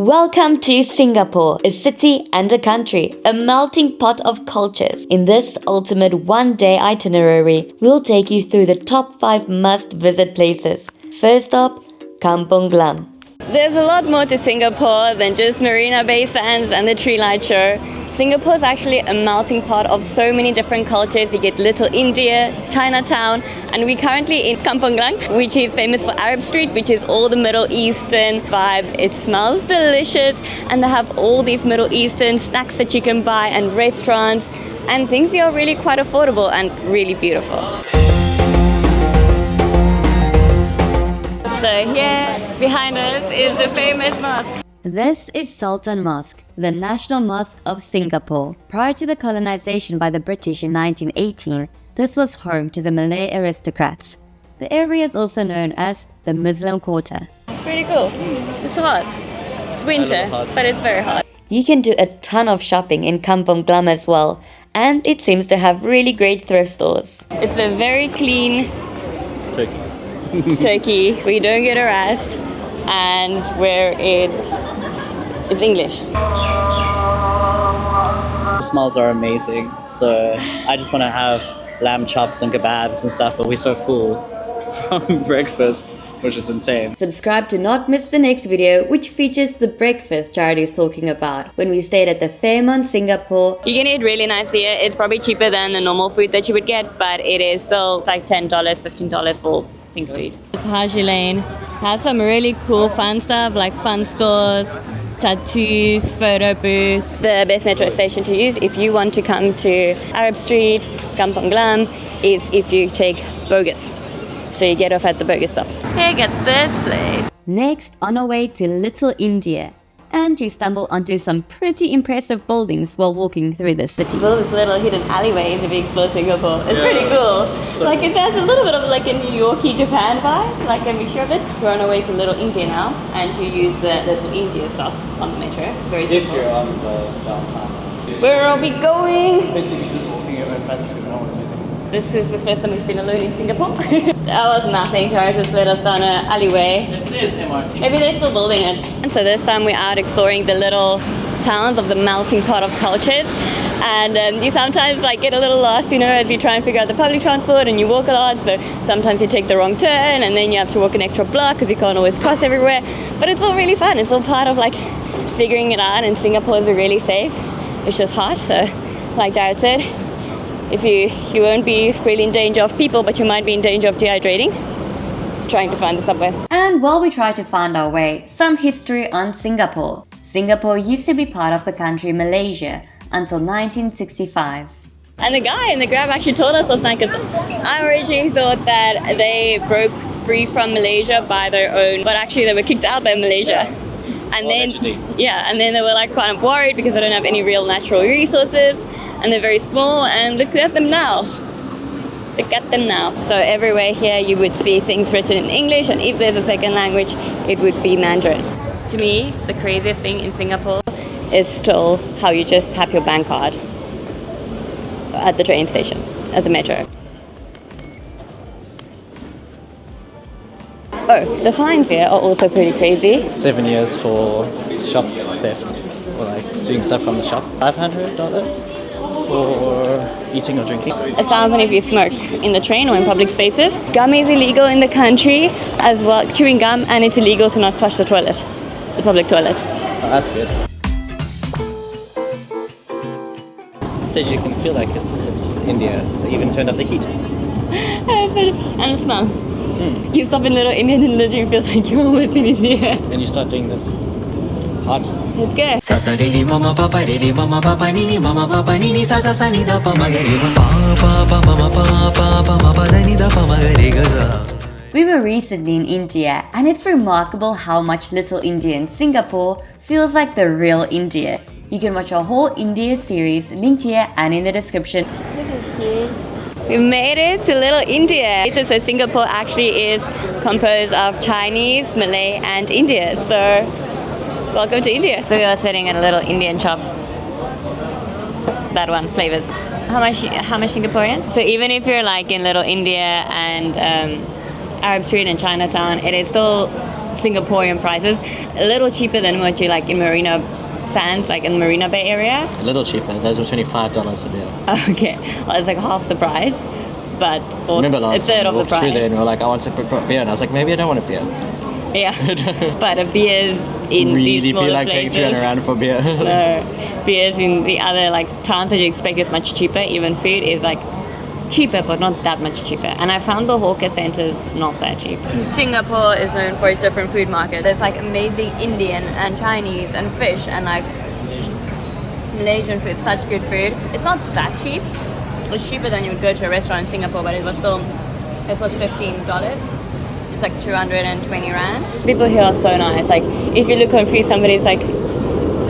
Welcome to Singapore, a city and a country, a melting pot of cultures. In this ultimate one-day itinerary, we'll take you through the top 5 must-visit places. First stop, Kampong Glam. There's a lot more to Singapore than just Marina Bay Sands and the tree light show. Singapore is actually a melting pot of so many different cultures. You get Little India, Chinatown, and we're currently in Kampong Glam, which is famous for Arab Street, which is all the Middle Eastern vibes. It smells delicious, and they have all these Middle Eastern snacks that you can buy and restaurants, and things are really quite affordable and really beautiful. So here behind us is the famous mosque. This is Sultan Mosque, the national mosque of Singapore. Prior to the colonization by the British in 1918, this was home to the Malay aristocrats. The area is also known as the Muslim Quarter. It's pretty cool. It's hot. It's winter, but it's very hot. You can do a ton of shopping in Kampong Glam as well, and it seems to have really great thrift stores. It's a very clean Turkey where you don't get harassed and where it is English. The smells are amazing, so I just want to have lamb chops and kebabs and stuff, but we're so full from breakfast, which is insane. Subscribe to not miss the next video, which features the breakfast Jared is talking about when we stayed at the Fairmont Singapore. You can eat really nice here. It's probably cheaper than the normal food that you would get, but it is still like $10, $15 for things to eat. This Haji Lane has some really cool fun stuff like fun stores, tattoos, photo booths. The best metro station to use if you want to come to Arab Street, Kampong Glam, is if you take Bogus. So you get off at the Bogus stop. Hey, get this place. Next, on our way to Little India. And you stumble onto some pretty impressive buildings while walking through the city. All these little hidden alleyways if you explore Singapore. It's pretty cool. So like it has a little bit of like a New Yorkie Japan vibe, like a mixture of it. We're on our way to Little India now, and you use the Little India stop on the metro. Very simple. If you're on the downtown. Where are we going? Basically just walking your own passage because no one's using it. This is the first time we've been alone in Singapore. That was nothing. Tara just led us down an alleyway. It says MRT. Maybe they're still building it. And so this time we're out exploring the little towns of the melting pot of cultures. And you sometimes like get a little lost, you know, as you try and figure out the public transport and you walk a lot. So sometimes you take the wrong turn and then you have to walk an extra block because you can't always cross everywhere. But it's all really fun. It's all part of like figuring it out. And Singapore is really safe. It's just hot. So like Jared said, if you won't be really in danger of people, but you might be in danger of dehydrating. Just trying to find the subway. And while we try to find our way, some history on Singapore. Singapore used to be part of the country Malaysia until 1965. And the guy in the Grab actually told us last night, because I originally thought that they broke free from Malaysia by their own, but actually they were kicked out by Malaysia. And then they were like kind of worried because they don't have any real natural resources. And they're very small, and look at them now. Look at them now. So everywhere here you would see things written in English, and if there's a second language, it would be Mandarin. To me, the craziest thing in Singapore is still how you just tap your bank card at the train station, at the metro. Oh, the fines here are also pretty crazy. 7 years for shop theft, or like stealing stuff from the shop. $500 for eating or drinking. 1,000 if you smoke in the train or in public spaces. Gum is illegal in the country as well, chewing gum, and it's illegal to not flush the toilet, the public toilet. Oh, that's good. Said you can feel like it's India. They even turned up the heat. And the smell. You stop in Little India and it literally feels like you're almost in India. And you start doing this. Hot. It's good. We were recently in India, and it's remarkable how much Little India in Singapore feels like the real India. You can watch our whole India series linked here and in the description. This is cute. We made it to Little India. So Singapore actually is composed of Chinese, Malay and India. So welcome to India. So we are sitting at a little Indian shop. That one, flavors. How much Singaporean? So even if you're like in Little India and Arab Street and Chinatown, it is still Singaporean prices, a little cheaper than what you like in Marina Sands, like in Marina Bay area. A little cheaper. Those were $25 a beer. Okay, well, it's like half the price, but or Remember a last third time of we the walked through there price. and we were like, I want a beer. And I was like, maybe I don't want a beer. Yeah, but beers in these Really smaller feel like paying places. 300 rand for beer. No, beers in the other like towns that you expect is much cheaper. Even food is like cheaper, but not that much cheaper. And I found the hawker centers not that cheap. Singapore is known for its different food market. There's like amazing Indian and Chinese and fish and like Malaysian food, such good food. It's not that cheap. It's cheaper than you would go to a restaurant in Singapore, but it was $15. It's like 220 rand. People here are so nice. Like if you look confused, somebody's like,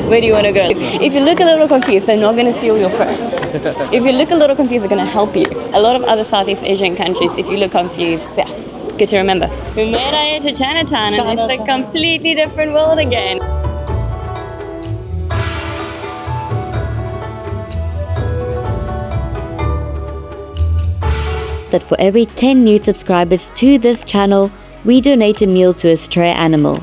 where do you want to go? If you look a little confused, they're not going to steal your phone. If you look a little confused, they're going to help you. A lot of other Southeast Asian countries, if you look confused, yeah, good to remember. We made it to Chinatown and it's a completely different world again. That for every 10 new subscribers to this channel, we donate a meal to a stray animal.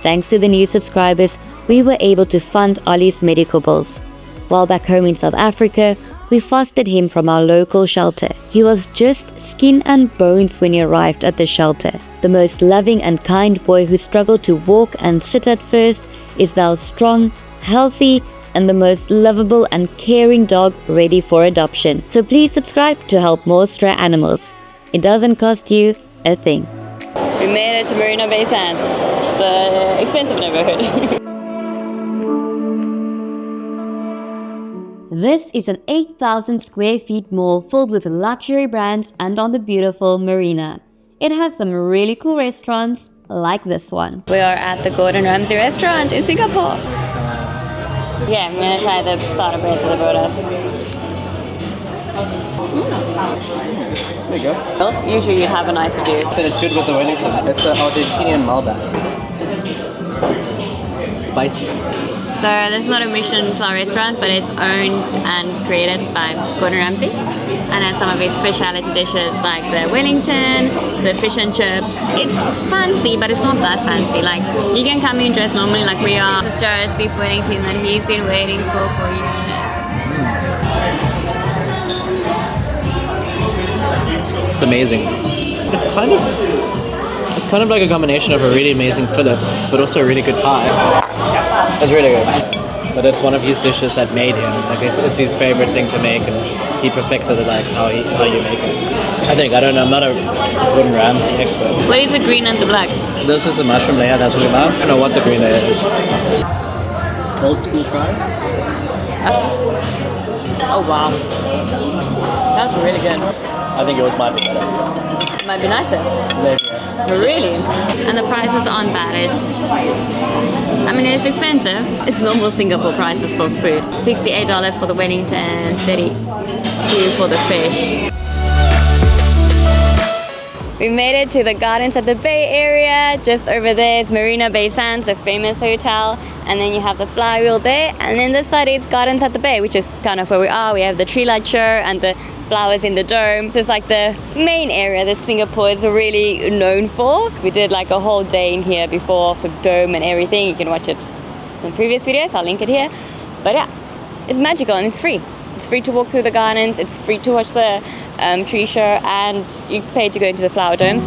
Thanks to the new subscribers, we were able to fund Ollie's medical bills. While back home in South Africa, we fostered him from our local shelter. He was just skin and bones when he arrived at the shelter. The most loving and kind boy who struggled to walk and sit at first is now strong, healthy, and the most lovable and caring dog ready for adoption. So please subscribe to help more stray animals. It doesn't cost you a thing. We made it to Marina Bay Sands, the expensive neighborhood. This is an 8,000 square feet mall filled with luxury brands and on the beautiful marina. It has some really cool restaurants like this one. We are at the Gordon Ramsay restaurant in Singapore. Yeah, I'm gonna try the starter bread that they brought us. There you go. Well, usually you'd have a nicer dude. Said it's good with the Wellington. It's an Argentinian Malbec. It's spicy. So this is not a Michelin star restaurant, but it's owned and created by Gordon Ramsay. And then some of his specialty dishes like the Wellington, the fish and chips. It's fancy, but it's not that fancy. Like you can come in dressed normally like we are. This is Jared's beef Wellington that he's been waiting for years. It's amazing. It's kind of like a combination of a really amazing fillet, but also a really good pie. It's really good. But it's one of his dishes that made him. Like it's his favorite thing to make, and he perfects it like how you make it. I think. I don't know. I'm not a Gordon Ramsay expert. What is the green and the black? This is the mushroom layer that's talking about. I don't know what the green layer is. Old school fries. Oh wow, that's really good. I think yours might be better. Might be nicer. Maybe. Really? And the prices aren't bad. It's expensive. It's normal Singapore prices for food. $68 for the Wellington, $32 for the fish. We made it to the gardens at the Bay Area. Just over there is Marina Bay Sands, a famous hotel. And then you have the flywheel there. And then this side is Gardens at the Bay, which is kind of where we are. We have the tree light show and the flowers in the dome. It's like the main area that Singapore is really known for. We did like a whole day in here before of the dome and everything. You can watch it in previous videos. I'll link it here. But yeah, it's magical and it's free. It's free to walk through the gardens. It's free to watch the tree show, and you pay to go into the flower domes.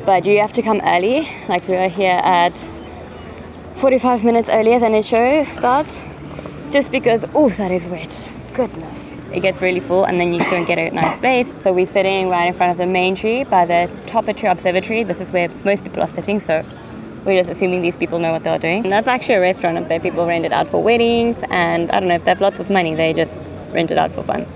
But you have to come early. Like we are here at 45 minutes earlier than the show starts, just because, oh, that is wet. Goodness. It gets really full and then you don't get a nice space. So we're sitting right in front of the main tree by the Topper Tree Observatory. This is where most people are sitting, so we're just assuming these people know what they're doing. And that's actually a restaurant up there. People rent it out for weddings, and I don't know, if they have lots of money, they just rent it out for fun.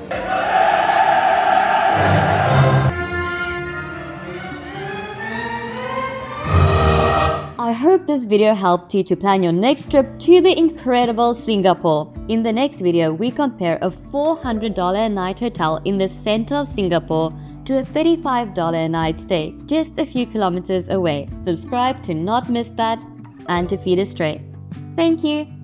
I hope this video helped you to plan your next trip to the incredible Singapore. In the next video, we compare a $400 a night hotel in the center of Singapore to a $35 a night stay just a few kilometers away. Subscribe to not miss that and to feed a stray. Thank you.